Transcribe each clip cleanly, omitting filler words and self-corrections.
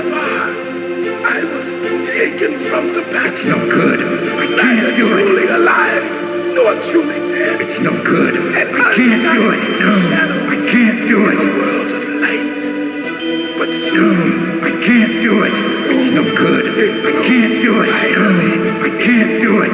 I was taken from the battle. It's no good. I Neither can't do truly it. alive, nor truly dead. It's no good. An I can't do it. undying No, shadow I can't do in it. a world of light. But No, soon, I can't do it. It's no good. I can't do it. No, I can't do it.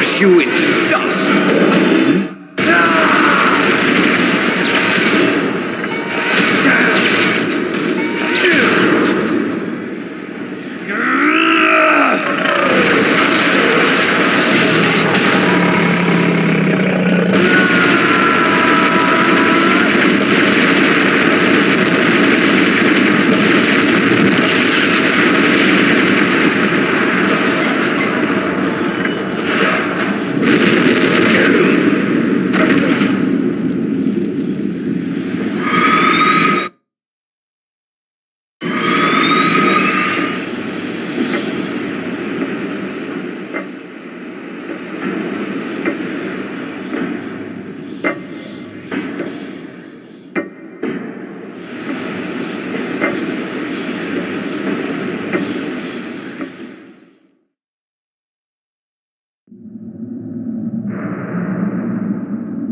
crush you into dust.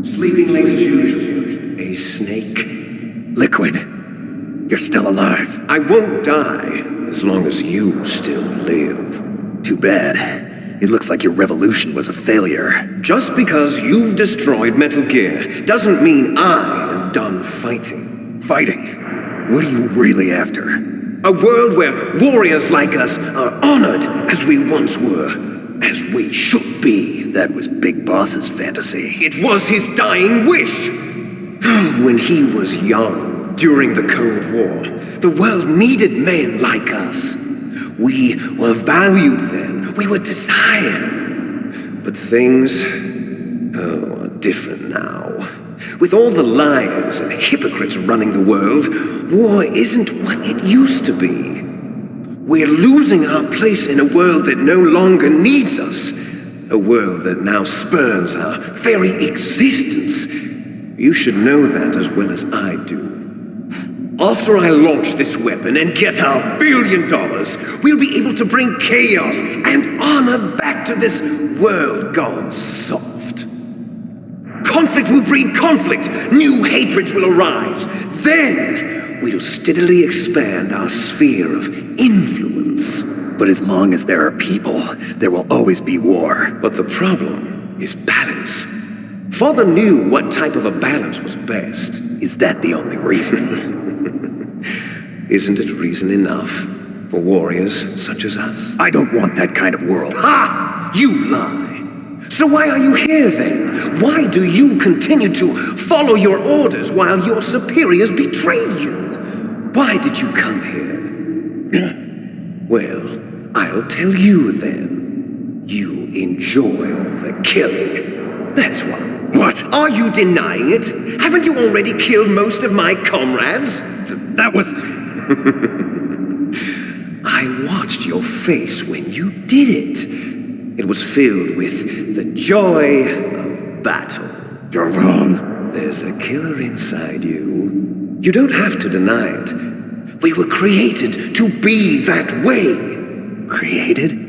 Sleeping late as usual. A snake. Liquid, you're still alive. I won't die as long as you still live. Too bad. It looks like your revolution was a failure. Just because you've destroyed Metal Gear doesn't mean I am done fighting. Fighting? What are you really after? A world where warriors like us are honored as we once were, as we should be. That was Big Boss's fantasy. It was his dying wish. When he was young, during the Cold War, the world needed men like us. We were valued then. We were desired. But things, are different now. With all the liars and hypocrites running the world, war isn't what it used to be. We're losing our place in a world that no longer needs us. A world that now spurns our very existence. You should know that as well as I do. After I launch this weapon and get our $1 billion, we'll be able to bring chaos and honor back to this world gone soft. Conflict will breed conflict. New hatreds will arise. Then we'll steadily expand our sphere of influence. But as long as there are people, there will always be war. But the problem is balance. Father knew what type of a balance was best. Is that the only reason? Isn't it reason enough for warriors such as us? I don't want that kind of world. Ha! You lie! So why are you here then? Why do you continue to follow your orders while your superiors betray you? Why did you come here? Well, I'll tell you then. You enjoy all the killing. That's why. What? Are you denying it? Haven't you already killed most of my comrades? That was... I watched your face when you did it. It was filled with the joy of battle. You're wrong. There's a killer inside you. You don't have to deny it. We were created to be that way. Created?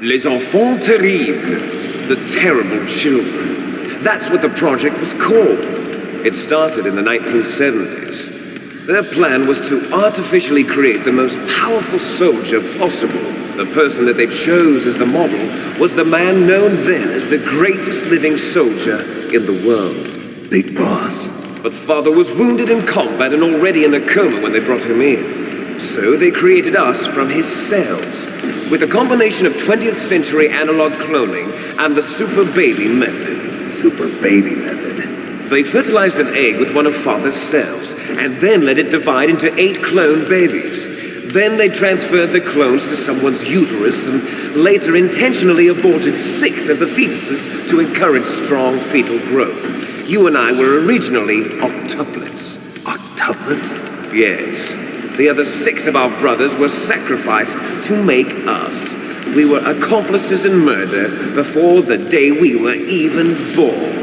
Les enfants terribles. The terrible children. That's what the project was called. It started in the 1970s. Their plan was to artificially create the most powerful soldier possible. The person that they chose as the model was the man known then as the greatest living soldier in the world. Big Boss. But Father was wounded in combat and already in a coma when they brought him in. So they created us from his cells, with a combination of 20th century analog cloning and the super baby method. Super baby method. They fertilized an egg with one of Father's cells, and then let it divide into 8 clone babies. Then they transferred the clones to someone's uterus and later intentionally aborted 6 of the fetuses to encourage strong fetal growth. You and I were originally octuplets. Octuplets? Yes. The other 6 of our brothers were sacrificed to make us. We were accomplices in murder before the day we were even born.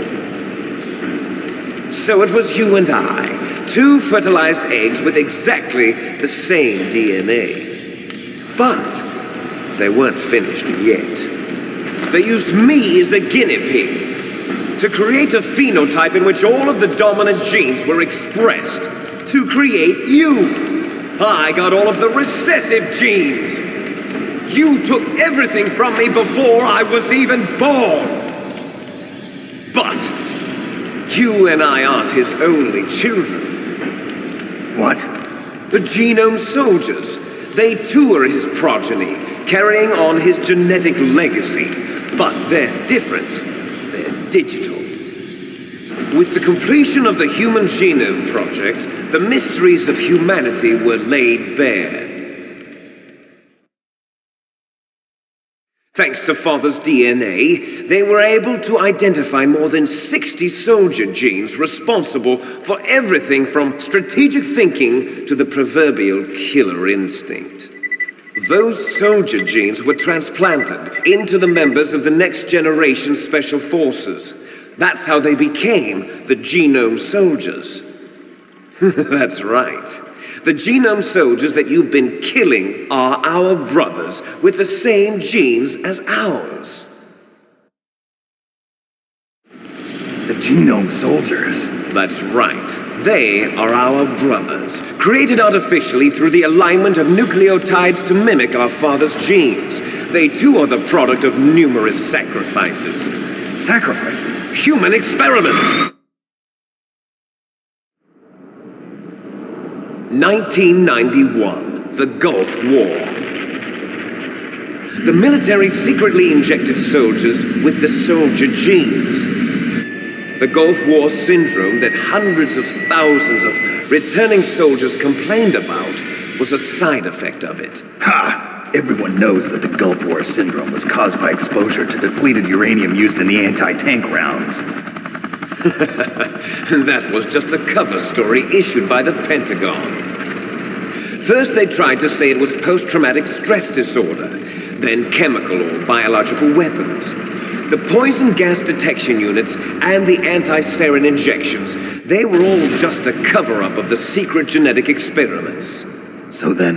So it was you and I, 2 fertilized eggs with exactly the same DNA. But they weren't finished yet. They used me as a guinea pig to create a phenotype in which all of the dominant genes were expressed to create you. I got all of the recessive genes. You took everything from me before I was even born! But you and I aren't his only children. What? The Genome Soldiers. They too are his progeny, carrying on his genetic legacy. But they're different. They're digital. With the completion of the Human Genome Project, the mysteries of humanity were laid bare. Thanks to Father's DNA, they were able to identify more than 60 soldier genes responsible for everything from strategic thinking to the proverbial killer instinct. Those soldier genes were transplanted into the members of the next generation Special Forces. That's how they became the Genome Soldiers. That's right. The Genome Soldiers that you've been killing are our brothers with the same genes as ours. The Genome Soldiers? That's right. They are our brothers, created artificially through the alignment of nucleotides to mimic our father's genes. They too are the product of numerous sacrifices. Sacrifices? Human experiments! 1991, the Gulf War. The military secretly injected soldiers with the soldier genes. The Gulf War syndrome that hundreds of thousands of returning soldiers complained about was a side effect of it. Ha! Everyone knows that the Gulf War syndrome was caused by exposure to depleted uranium used in the anti-tank rounds. That was just a cover story issued by the Pentagon. First they tried to say it was post-traumatic stress disorder, then chemical or biological weapons. The poison gas detection units and the anti-sarin injections, they were all just a cover-up of the secret genetic experiments. So then,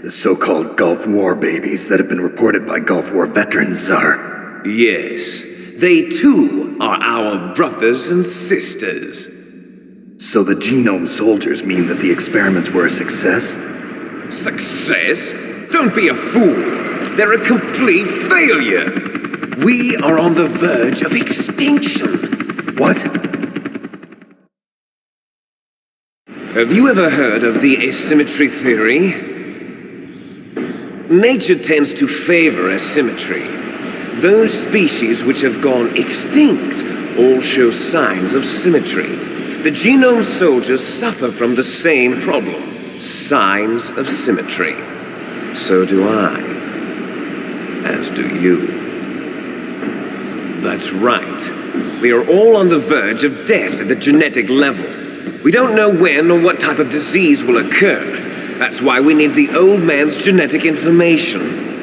the so-called Gulf War babies that have been reported by Gulf War veterans are... Yes, they too are our brothers and sisters. So the Genome Soldiers mean that the experiments were a success? Success? Don't be a fool. They're a complete failure. We are on the verge of extinction. What? Have you ever heard of the asymmetry theory? Nature tends to favor asymmetry. Those species which have gone extinct all show signs of symmetry. The Genome Soldiers suffer from the same problem, signs of symmetry. So do I, as do you. That's right. We are all on the verge of death at the genetic level. We don't know when or what type of disease will occur. That's why we need the old man's genetic information.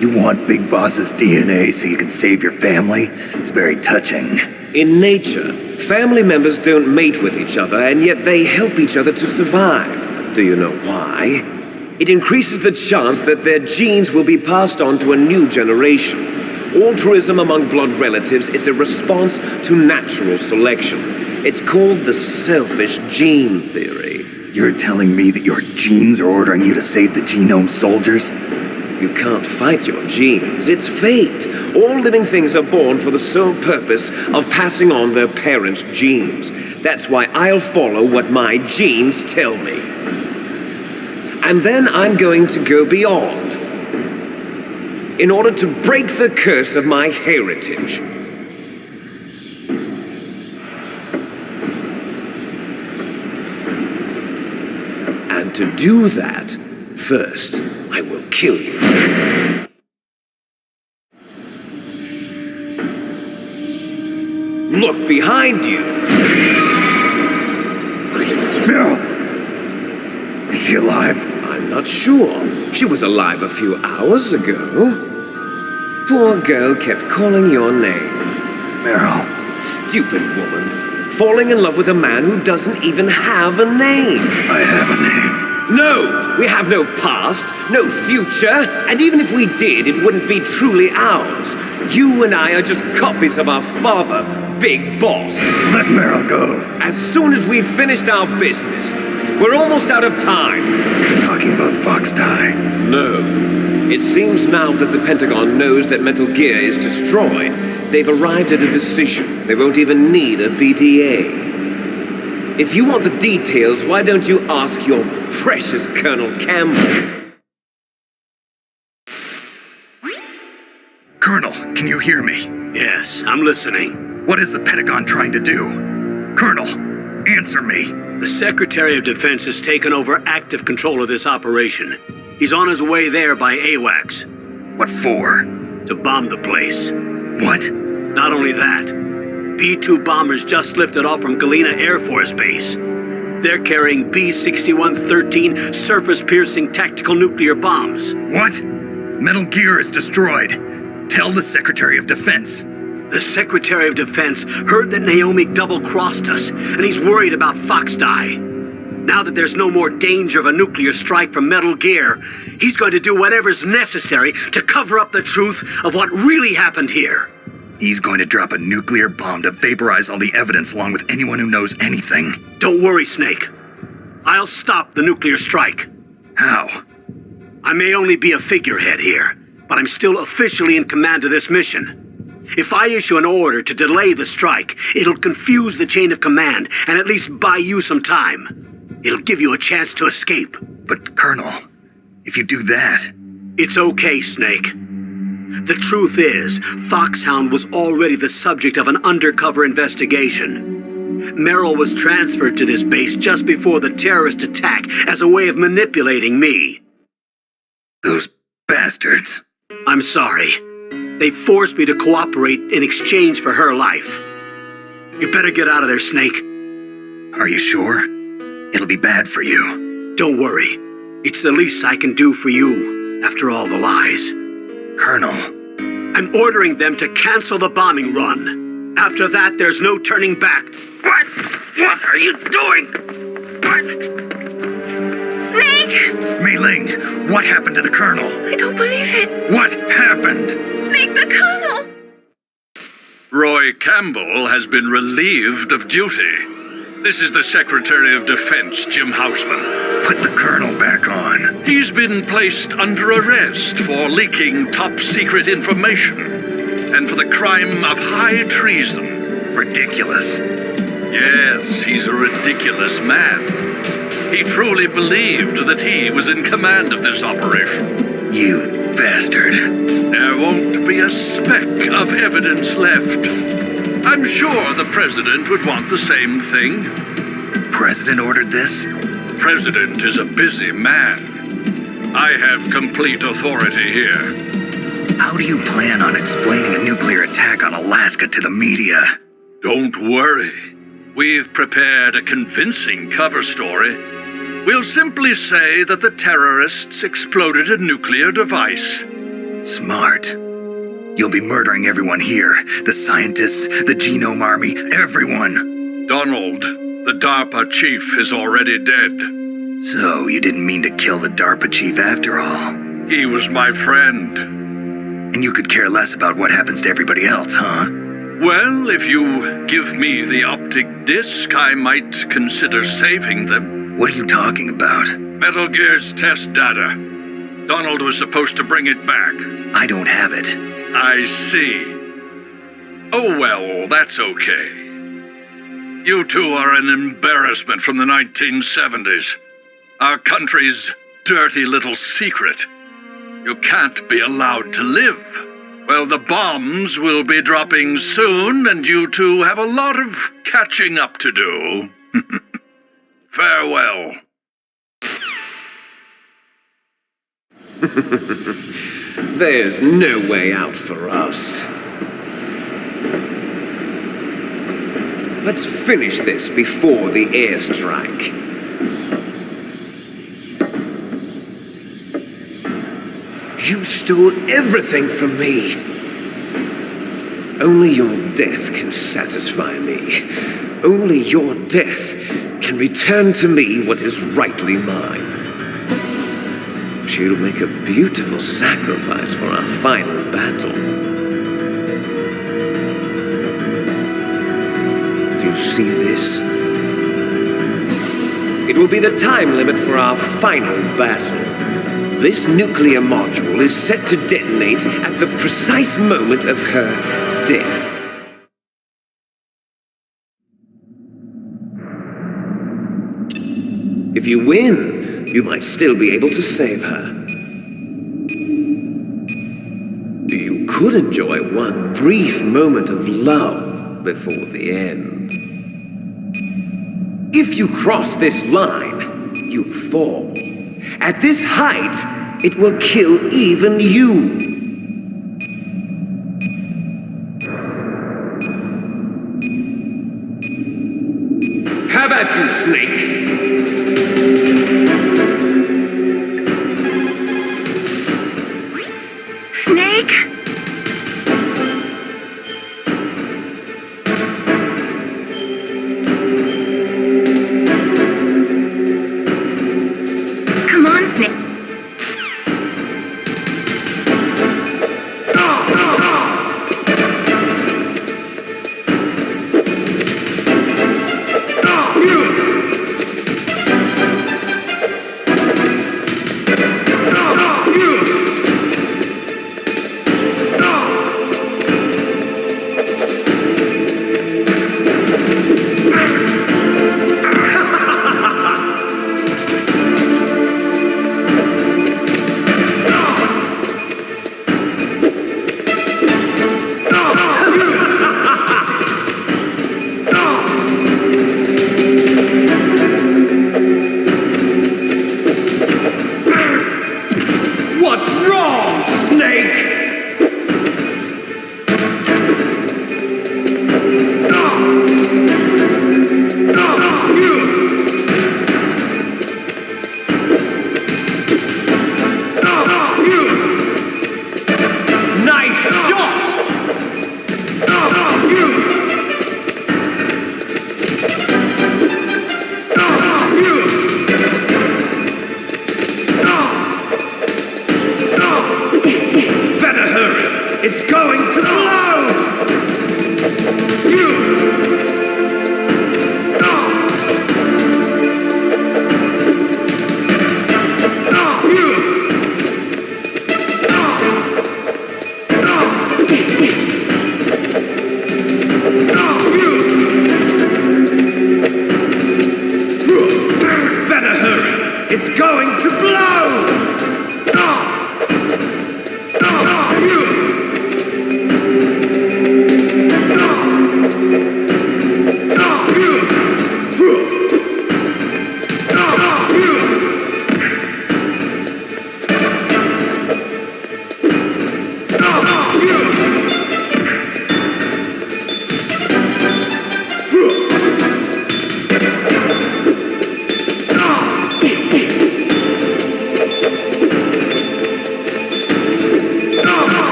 You want Big Boss's DNA so you can save your family? It's very touching. In nature, family members don't mate with each other, and yet they help each other to survive. Do you know why? It increases the chance that their genes will be passed on to a new generation. Altruism among blood relatives is a response to natural selection. It's called the selfish gene theory. You're telling me that your genes are ordering you to save the Genome Soldiers? You can't fight your genes. It's fate. All living things are born for the sole purpose of passing on their parents' genes. That's why I'll follow what my genes tell me. And then I'm going to go beyond, in order to break the curse of my heritage. And to do that, first, I will kill you. Look behind you! Meryl! Is she alive? I'm not sure. She was alive a few hours ago. Poor girl kept calling your name. Meryl. Stupid woman. Falling in love with a man who doesn't even have a name. I have a name. No! We have no past, no future, and even if we did, it wouldn't be truly ours. You and I are just copies of our father, Big Boss. Let Meryl go. As soon as we've finished our business, we're almost out of time. You're talking about Fox Die. No. It seems now that the Pentagon knows that Metal Gear is destroyed, they've arrived at a decision. They won't even need a BDA. If you want the details, why don't you ask your precious Colonel Campbell? Colonel, can you hear me? Yes, I'm listening. What is the Pentagon trying to do? Colonel, answer me. The Secretary of Defense has taken over active control of this operation. He's on his way there by AWACS. What for? To bomb the place. What? Not only that, B-2 bombers just lifted off from Galena Air Force Base. They're carrying B-6113 surface-piercing tactical nuclear bombs. What? Metal Gear is destroyed. Tell the Secretary of Defense. The Secretary of Defense heard that Naomi double-crossed us, and he's worried about Fox Die. Now that there's no more danger of a nuclear strike from Metal Gear, he's going to do whatever's necessary to cover up the truth of what really happened here. He's going to drop a nuclear bomb to vaporize all the evidence along with anyone who knows anything. Don't worry, Snake. I'll stop the nuclear strike. How? I may only be a figurehead here, but I'm still officially in command of this mission. If I issue an order to delay the strike, it'll confuse the chain of command and at least buy you some time. It'll give you a chance to escape. But, Colonel, if you do that... It's okay, Snake. The truth is, Foxhound was already the subject of an undercover investigation. Merrill was transferred to this base just before the terrorist attack as a way of manipulating me. Those bastards. I'm sorry. They forced me to cooperate in exchange for her life. You better get out of there, Snake. Are you sure? It'll be bad for you. Don't worry. It's the least I can do for you, after all the lies. Colonel. I'm ordering them to cancel the bombing run. After that, there's no turning back. What? What are you doing? What? Snake! Mei Ling, what happened to the Colonel? I don't believe it. What happened? Snake, the Colonel! Roy Campbell has been relieved of duty. This is the Secretary of Defense, Jim Houseman. Put the Colonel back on. He's been placed under arrest for leaking top-secret information and for the crime of high treason. Ridiculous. Yes, he's a ridiculous man. He truly believed that he was in command of this operation. You bastard. There won't be a speck of evidence left. I'm sure the President would want the same thing. President ordered this? The President is a busy man. I have complete authority here. How do you plan on explaining a nuclear attack on Alaska to the media? Don't worry. We've prepared a convincing cover story. We'll simply say that the terrorists exploded a nuclear device. Smart. You'll be murdering everyone here. The scientists, the Genome Army, everyone. Donald, the DARPA chief, is already dead. So, you didn't mean to kill the DARPA chief after all. He was my friend. And you could care less about what happens to everybody else, huh? Well, if you give me the optic disc, I might consider saving them. What are you talking about? Metal Gear's test data. Donald was supposed to bring it back. I don't have it. I see. Oh well, that's okay. You two are an embarrassment from the 1970s. Our country's dirty little secret. You can't be allowed to live. Well, the bombs will be dropping soon, and you two have a lot of catching up to do. Farewell. There's no way out for us. Let's finish this before the airstrike. You stole everything from me. Only your death can satisfy me. Only your death can return to me what is rightly mine. She'll make a beautiful sacrifice for our final battle. Do you see this? It will be the time limit for our final battle. This nuclear module is set to detonate at the precise moment of her death. If you win, you might still be able to save her. You could enjoy one brief moment of love before the end. If you cross this line, you fall. At this height, it will kill even you. How about you, Snake? Snake? Come on, Snake.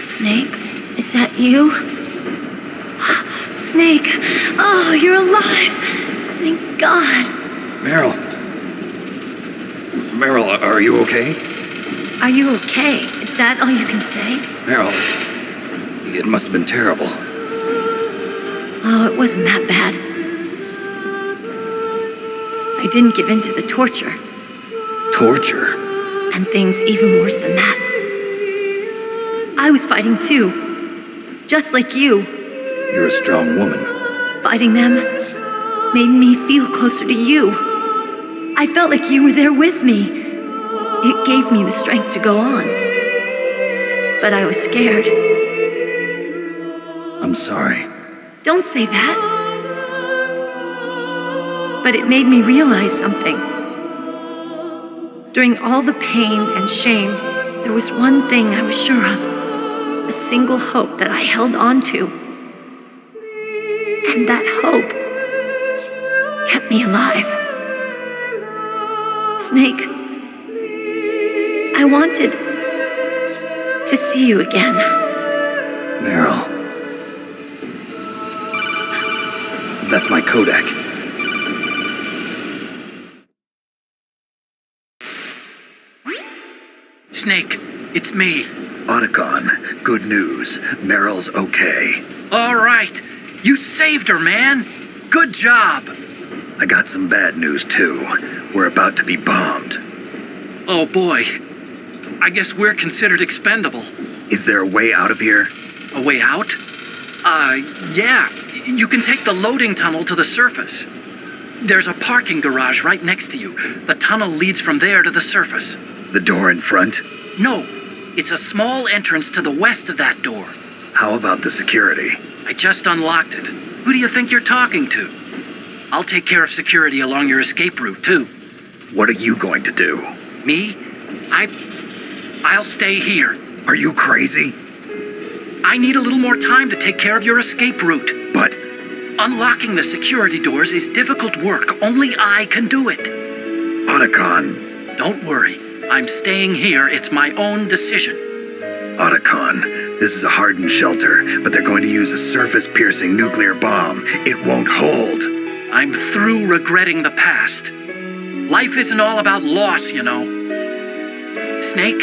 Snake, is that you? Snake, oh, you're alive! Thank God. Meryl, are you okay? Are you okay? Is that all you can say? Meryl, it must have been terrible. Oh, it wasn't that bad. I didn't give in to the torture. Torture? And things even worse than that. I was fighting too. Just like you. You're a strong woman. Fighting them made me feel closer to you. I felt like you were there with me. It gave me the strength to go on. But I was scared. I'm sorry. Don't say that. But it made me realize something. During all the pain and shame, there was one thing I was sure of. A single hope that I held on to. And that hope kept me alive. Snake, I wanted to see you again. Meryl. That's my Kodak. Snake, it's me. Otacon, good news. Meryl's okay. All right. You saved her, man. Good job. I got some bad news, too. We're about to be bombed. Oh, boy. I guess we're considered expendable. Is there a way out of here? A way out? Yeah. You can take the loading tunnel to the surface. There's a parking garage right next to you. The tunnel leads from there to the surface. The door in front? No. It's a small entrance to the west of that door. How about the security? I just unlocked it. Who do you think you're talking to? I'll take care of security along your escape route, too. What are you going to do? Me? I'll stay here. Are you crazy? I need a little more time to take care of your escape route. But unlocking the security doors is difficult work. Only I can do it. Otacon. Don't worry. I'm staying here. It's my own decision. Otacon, this is a hardened shelter, but they're going to use a surface-piercing nuclear bomb. It won't hold. I'm through regretting the past. Life isn't all about loss, you know. Snake,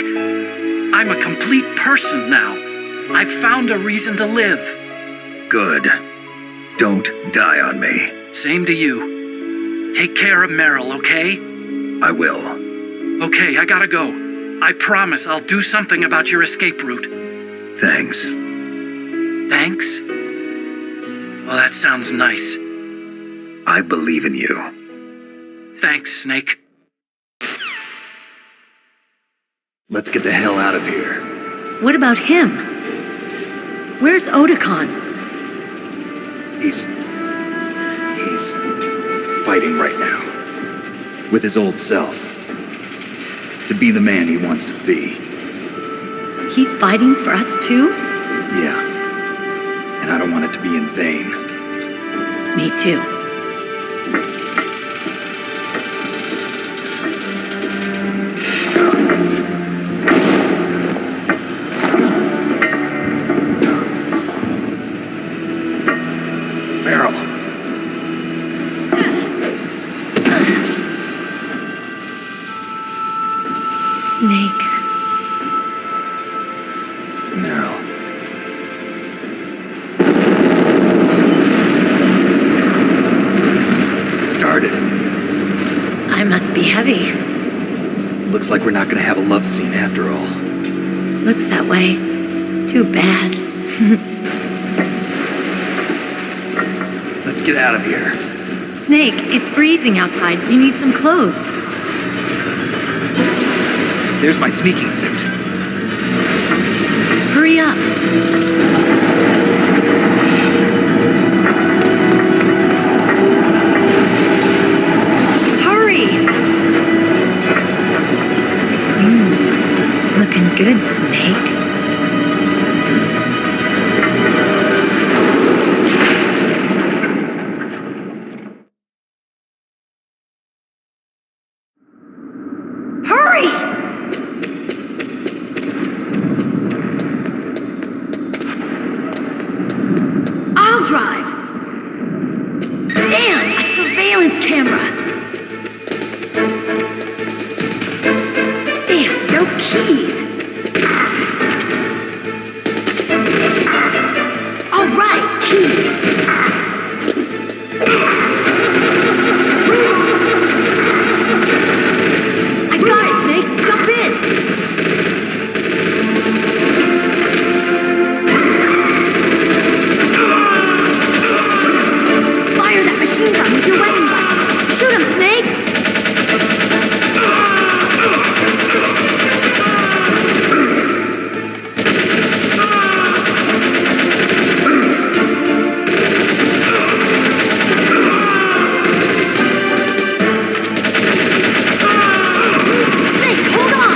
I'm a complete person now. I've found a reason to live. Good. Don't die on me. Same to you. Take care of Meryl, okay? I will. Okay, I gotta go. I promise I'll do something about your escape route. Thanks. Thanks? Well, that sounds nice. I believe in you. Thanks, Snake. Let's get the hell out of here. What about him? Where's Otacon? He's fighting right now. With his old self. To be the man he wants to be. He's fighting for us too? Yeah. And I don't want it to be in vain. Me too. Meryl. Snake. Meryl. must be heavy. Looks like we're not gonna have a love scene after all. Looks that way. Too bad. Let's get out of here. Snake, it's freezing outside. You need some clothes. There's my sneaking suit. Hurry up. Hurry! Looking good, Snake. I'll drive. Damn, a surveillance camera. Damn, no keys. All right, keys. I got it, Snake. Jump in. Machine gun with your wedding gun. Shoot him, Snake! Snake, hold on!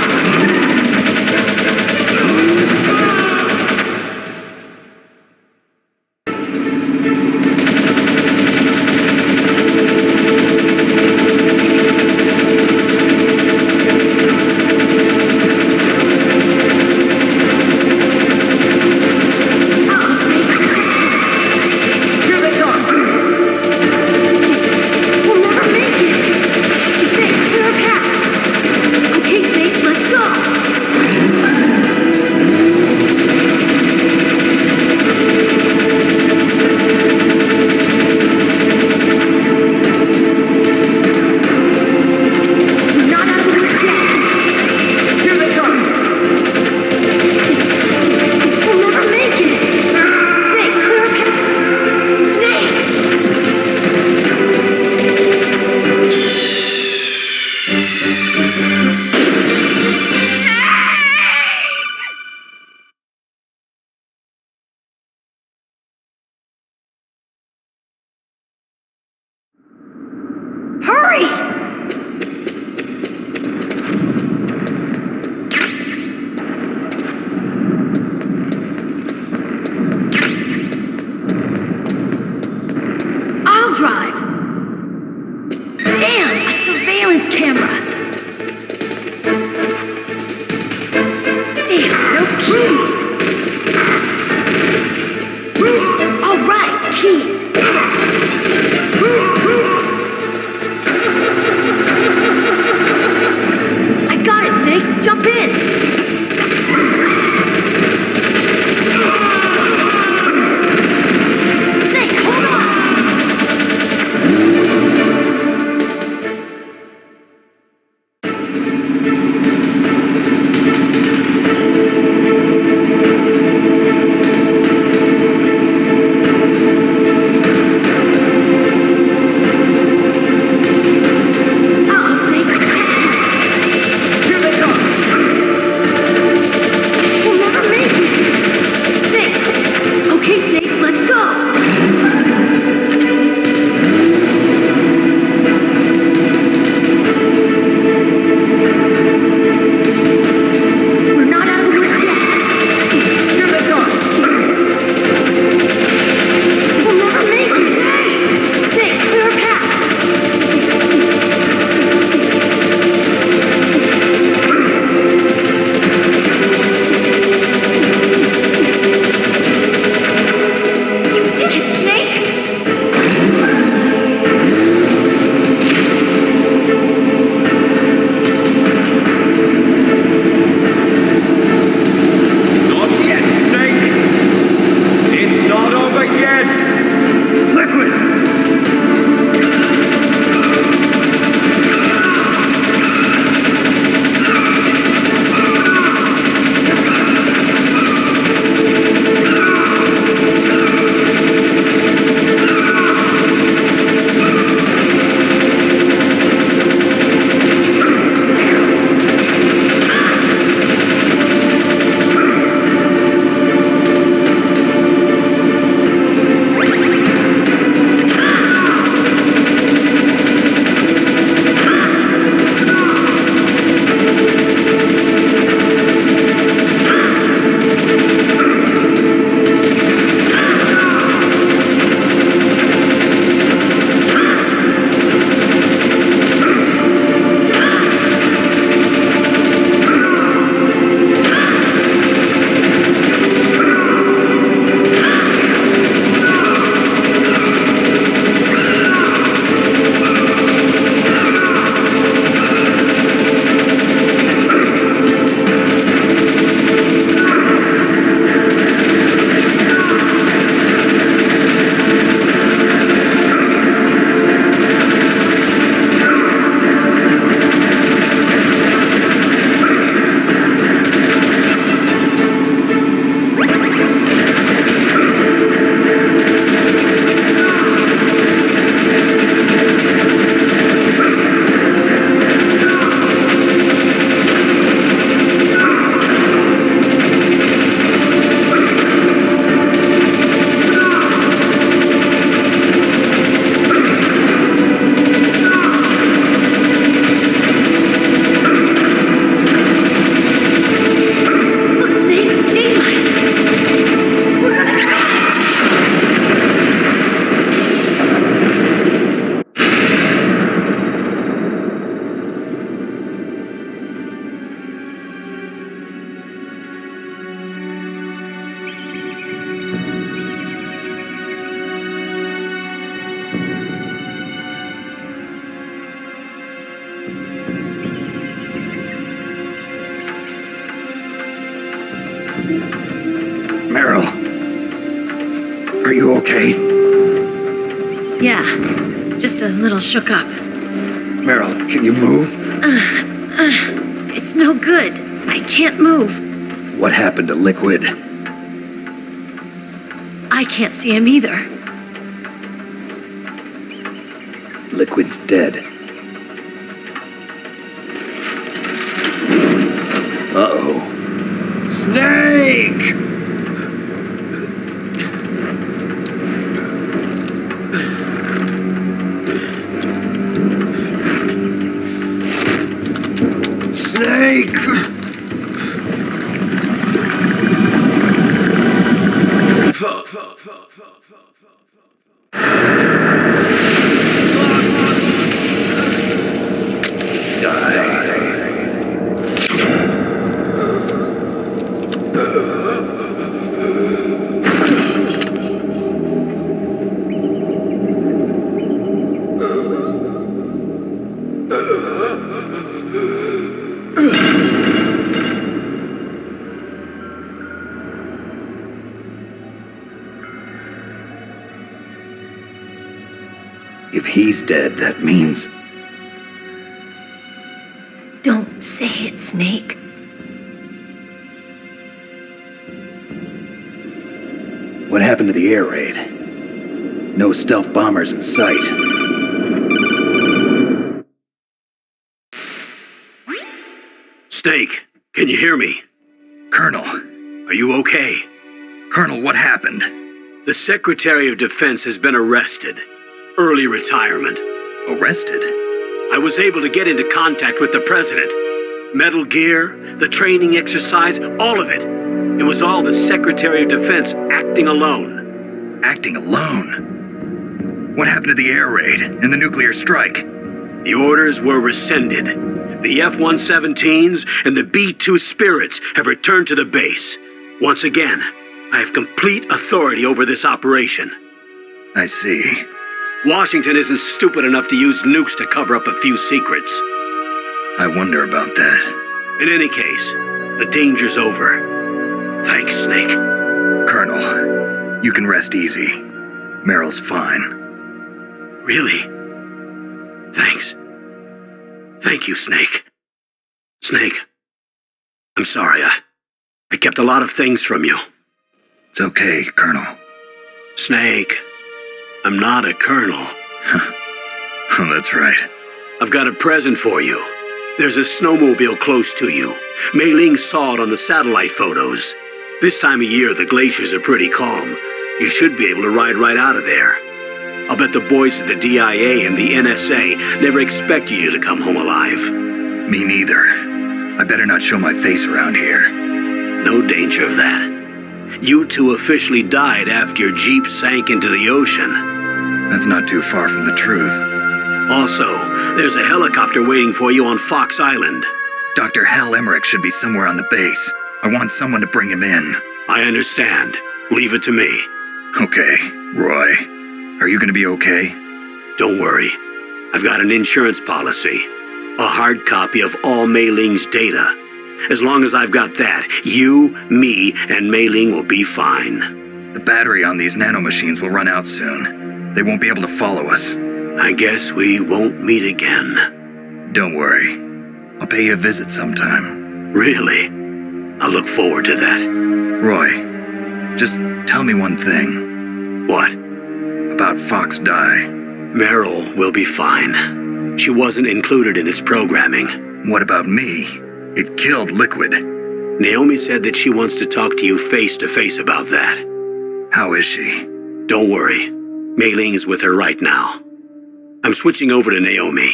okay? Yeah, just a little shook up. Meryl, can you move? It's no good. I can't move. What happened to Liquid? I can't see him either. Liquid's dead. Uh-oh. Snake! Snake! If he's dead, that means... Don't say it, Snake. What happened to the air raid? No stealth bombers in sight. Snake, can you hear me? Colonel. Are you okay? Colonel, what happened? The Secretary of Defense has been arrested. Early retirement. Arrested? I was able to get into contact with the President. Metal Gear, the training exercise, all of it. It was all the Secretary of Defense acting alone. Acting alone? What happened to the air raid and the nuclear strike? The orders were rescinded. The F-117s and the B-2 Spirits have returned to the base. Once again, I have complete authority over this operation. I see. Washington isn't stupid enough to use nukes to cover up a few secrets. I wonder about that. In any case, the danger's over. Thanks, Snake. Colonel, you can rest easy. Meryl's fine. Really? Thanks. Thank you, Snake. Snake, I'm sorry. I kept a lot of things from you. It's okay, Colonel. Snake, I'm not a colonel. Oh, that's right. I've got a present for you. There's a snowmobile close to you. Mei Ling saw it on the satellite photos. This time of year, the glaciers are pretty calm. You should be able to ride right out of there. I'll bet the boys at the DIA and the NSA never expected you to come home alive. Me neither. I better not show my face around here. No danger of that. You two officially died after your Jeep sank into the ocean. That's not too far from the truth. Also, there's a helicopter waiting for you on Fox Island. Dr. Hal Emmerich should be somewhere on the base. I want someone to bring him in. I understand. Leave it to me. Okay, Roy. Are you gonna be okay? Don't worry. I've got an insurance policy. A hard copy of all Mei Ling's data. As long as I've got that, you, me, and Mei Ling will be fine. The battery on these nanomachines will run out soon. They won't be able to follow us. I guess we won't meet again. Don't worry. I'll pay you a visit sometime. Really? I look forward to that. Roy, just tell me one thing. What? About Fox Die. Meryl will be fine. She wasn't included in its programming. What about me? It killed Liquid. Naomi said that she wants to talk to you face to face about that. How is she? Don't worry. Mei Ling is with her right now. I'm switching over to Naomi.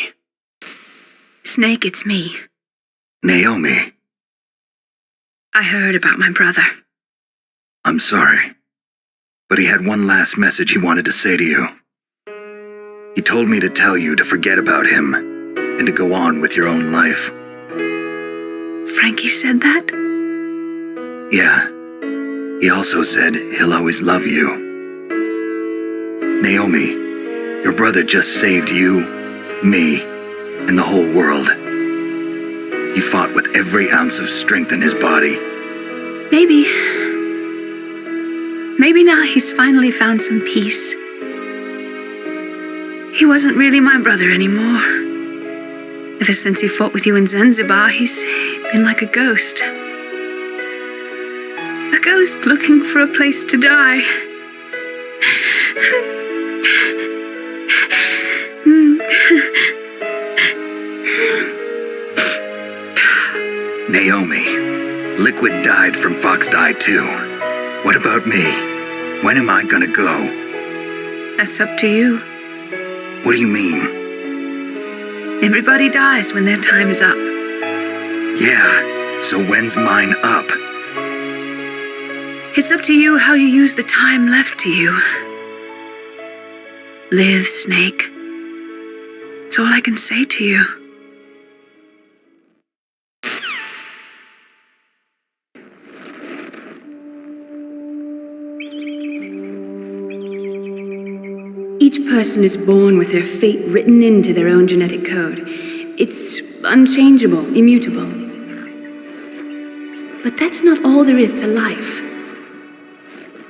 Snake, it's me. Naomi. I heard about my brother. I'm sorry. But he had one last message he wanted to say to you. He told me to tell you to forget about him and to go on with your own life. Frankie said that? Yeah. He also said he'll always love you. Naomi, your brother just saved you, me, and the whole world. He fought with every ounce of strength in his body. Maybe. Maybe now he's finally found some peace. He wasn't really my brother anymore. Ever since he fought with you in Zanzibar, he's been like a ghost. A ghost looking for a place to die. Naomi, Liquid died from Fox died too. What about me? When am I gonna go? That's up to you. What do you mean? Everybody dies when their time is up. Yeah, so when's mine up? It's up to you how you use the time left to you. Live, Snake. That's all I can say to you. Each person is born with their fate written into their own genetic code. It's unchangeable, immutable. But that's not all there is to life.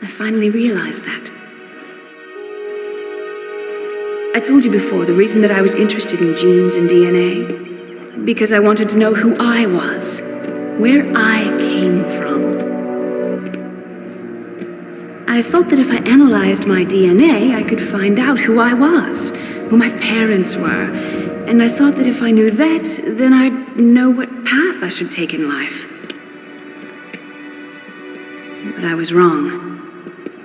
I finally realized that. I told you before the reason that I was interested in genes and DNA. Because I wanted to know who I was, where I came from. I thought that if I analyzed my DNA, I could find out who I was, who my parents were. And I thought that if I knew that, then I'd know what path I should take in life. But I was wrong.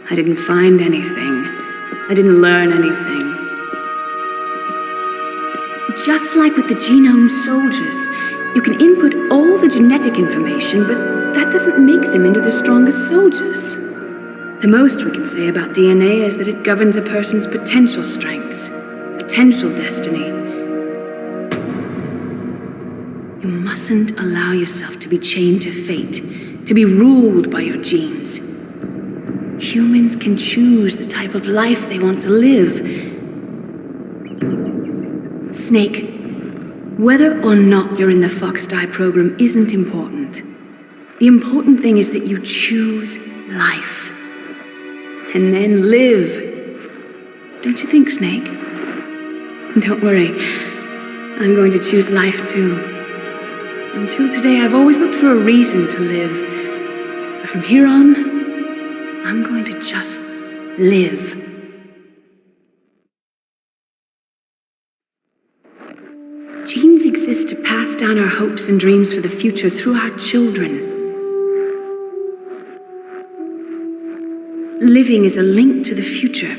I didn't find anything. I didn't learn anything. Just like with the genome soldiers, you can input all the genetic information, but that doesn't make them into the strongest soldiers. The most we can say about DNA is that it governs a person's potential strengths, potential destiny. You mustn't allow yourself to be chained to fate, to be ruled by your genes. Humans can choose the type of life they want to live. Snake, whether or not you're in the Fox Die program isn't important. The important thing is that you choose life. And then live. Don't you think, Snake? Don't worry. I'm going to choose life too. Until today, I've always looked for a reason to live. But from here on, I'm going to just live. Genes exist to pass down our hopes and dreams for the future through our children. Living is a link to the future.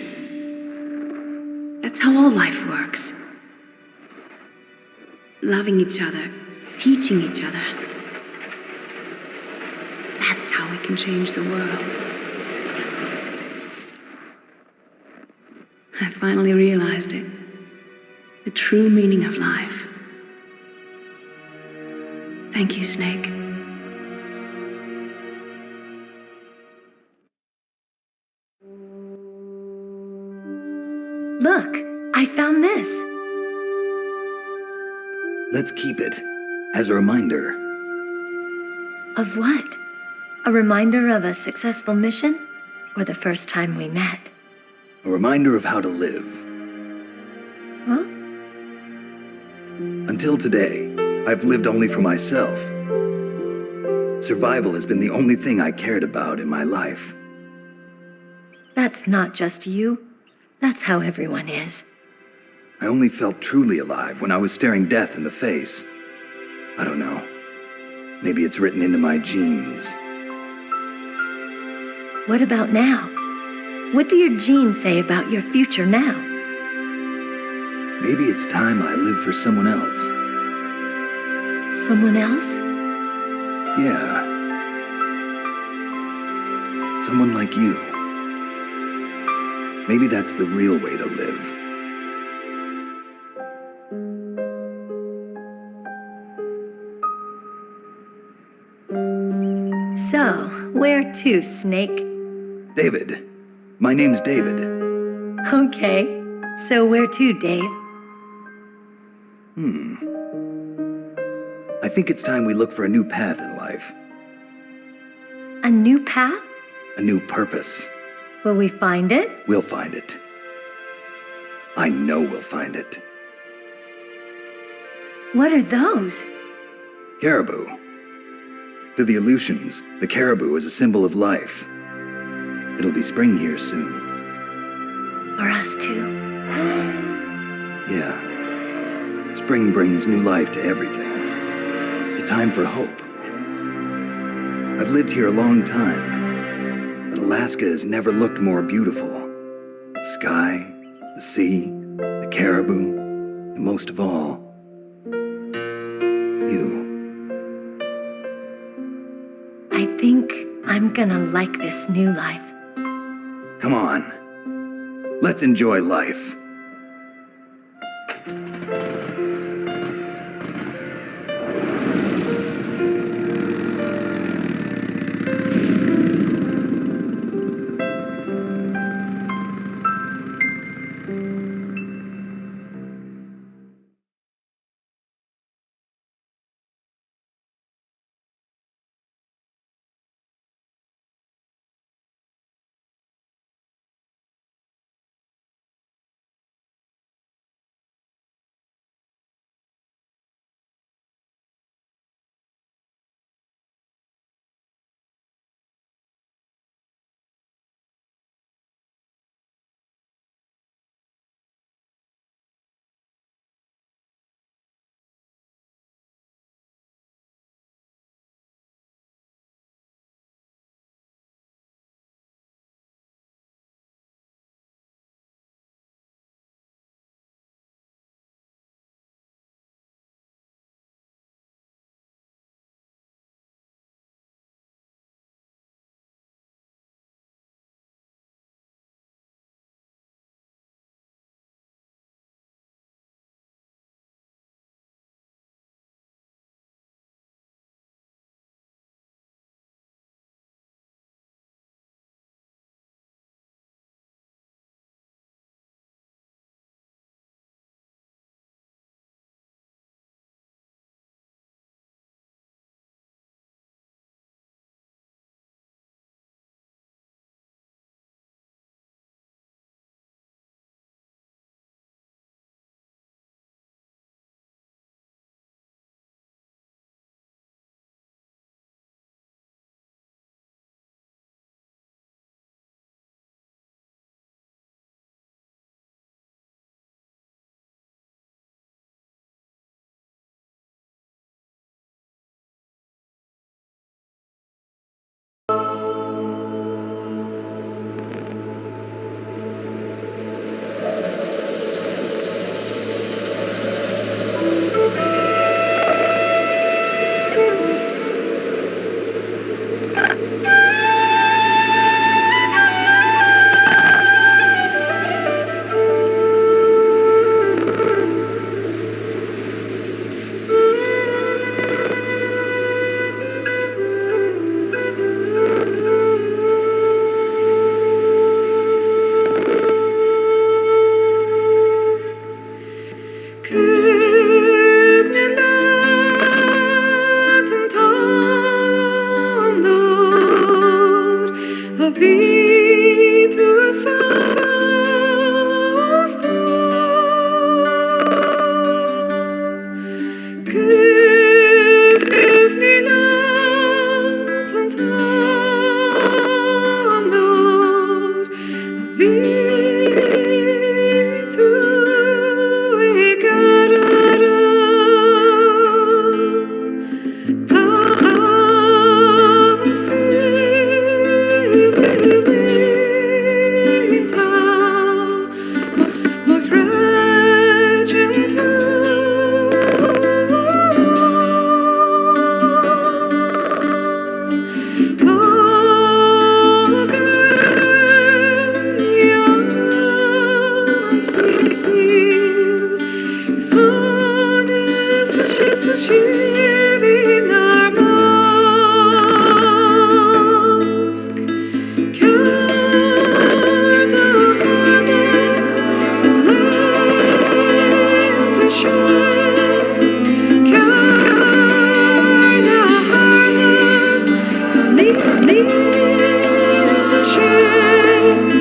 That's how all life works. Loving each other, teaching each other. That's how we can change the world. I finally realized it. The true meaning of life. Thank you, Snake. Look, I found this. Let's keep it as a reminder. Of what? A reminder of a successful mission? Or the first time we met? A reminder of how to live. Huh? Until today, I've lived only for myself. Survival has been the only thing I cared about in my life. That's not just you. That's how everyone is. I only felt truly alive when I was staring death in the face. I don't know. Maybe it's written into my genes. What about now? What do your genes say about your future now? Maybe it's time I live for someone else. Someone else? Yeah. Someone like you. Maybe that's the real way to live. So, where to, Snake? David. My name's David. Okay. So where to, Dave? I think it's time we look for a new path in life. A new path? A new purpose. Will we find it? We'll find it. I know we'll find it. What are those? Caribou. To the Aleutians, the caribou is a symbol of life. It'll be spring here soon. For us too. Yeah. Spring brings new life to everything. It's a time for hope. I've lived here a long time, but Alaska has never looked more beautiful. The sky, the sea, the caribou, and most of all, you. I think I'm gonna like this new life. Come on. Let's enjoy life. Need the change.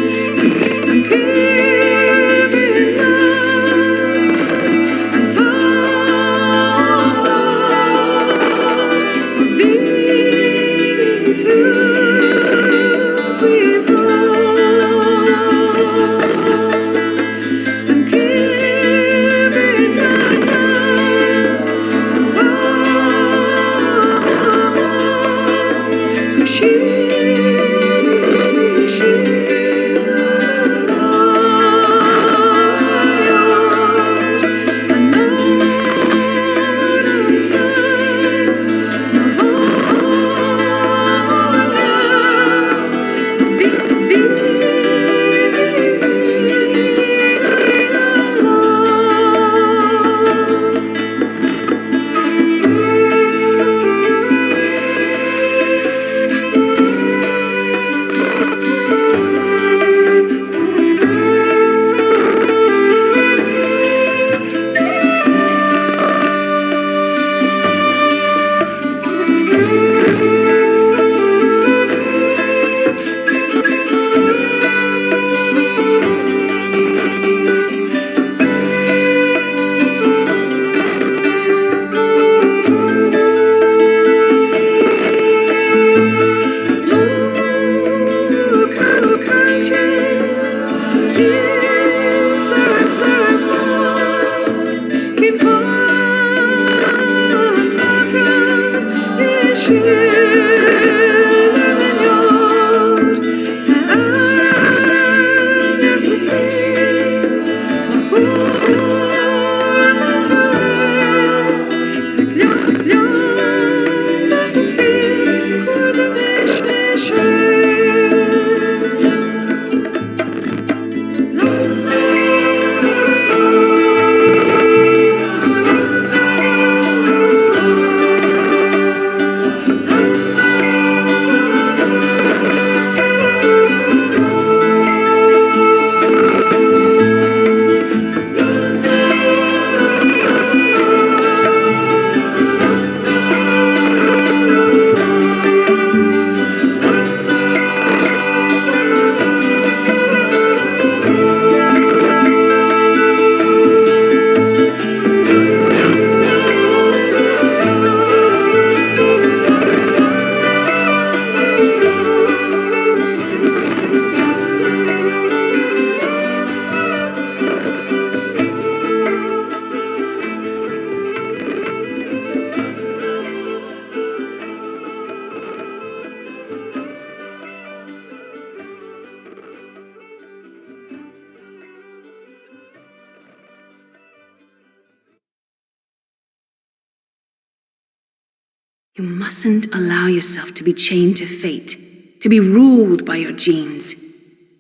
You mustn't allow yourself to be chained to fate, to be ruled by your genes.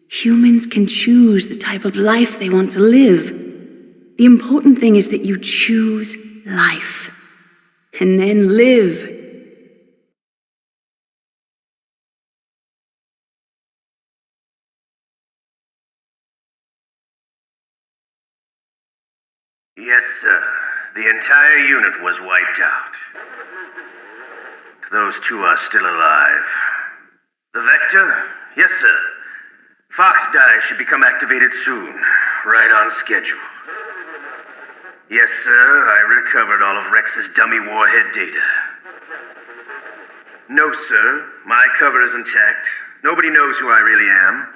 Humans can choose the type of life they want to live. The important thing is that you choose life. And then live. Yes, sir. The entire unit was wiped out. Those two are still alive. The Vector? Yes, sir. Fox Die should become activated soon. Right on schedule. Yes, sir. I recovered all of Rex's dummy warhead data. No, sir. My cover is intact. Nobody knows who I really am.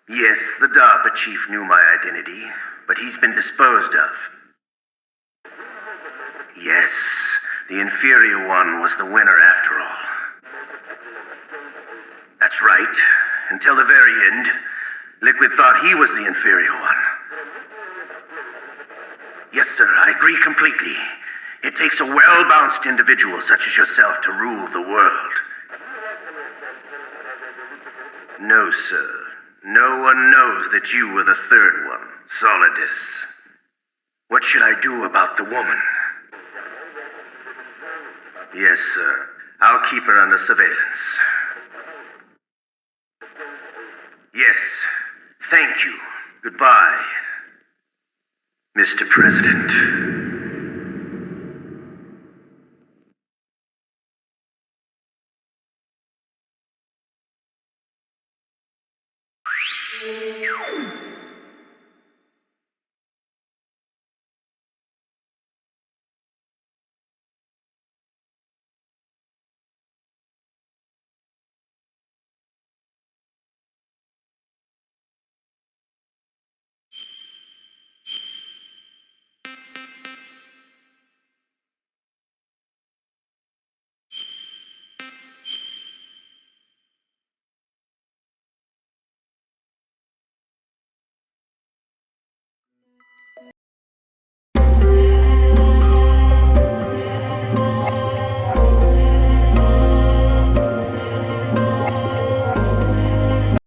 Yes, the DARPA chief knew my identity, but he's been disposed of. Yes, the inferior one was the winner after all. That's right. Until the very end, Liquid thought he was the inferior one. Yes, sir, I agree completely. It takes a well-balanced individual such as yourself to rule the world. No, sir. No one knows that you were the third one, Solidus. What should I do about the woman? Yes, sir. I'll keep her under surveillance. Yes. Thank you. Goodbye, Mr. President.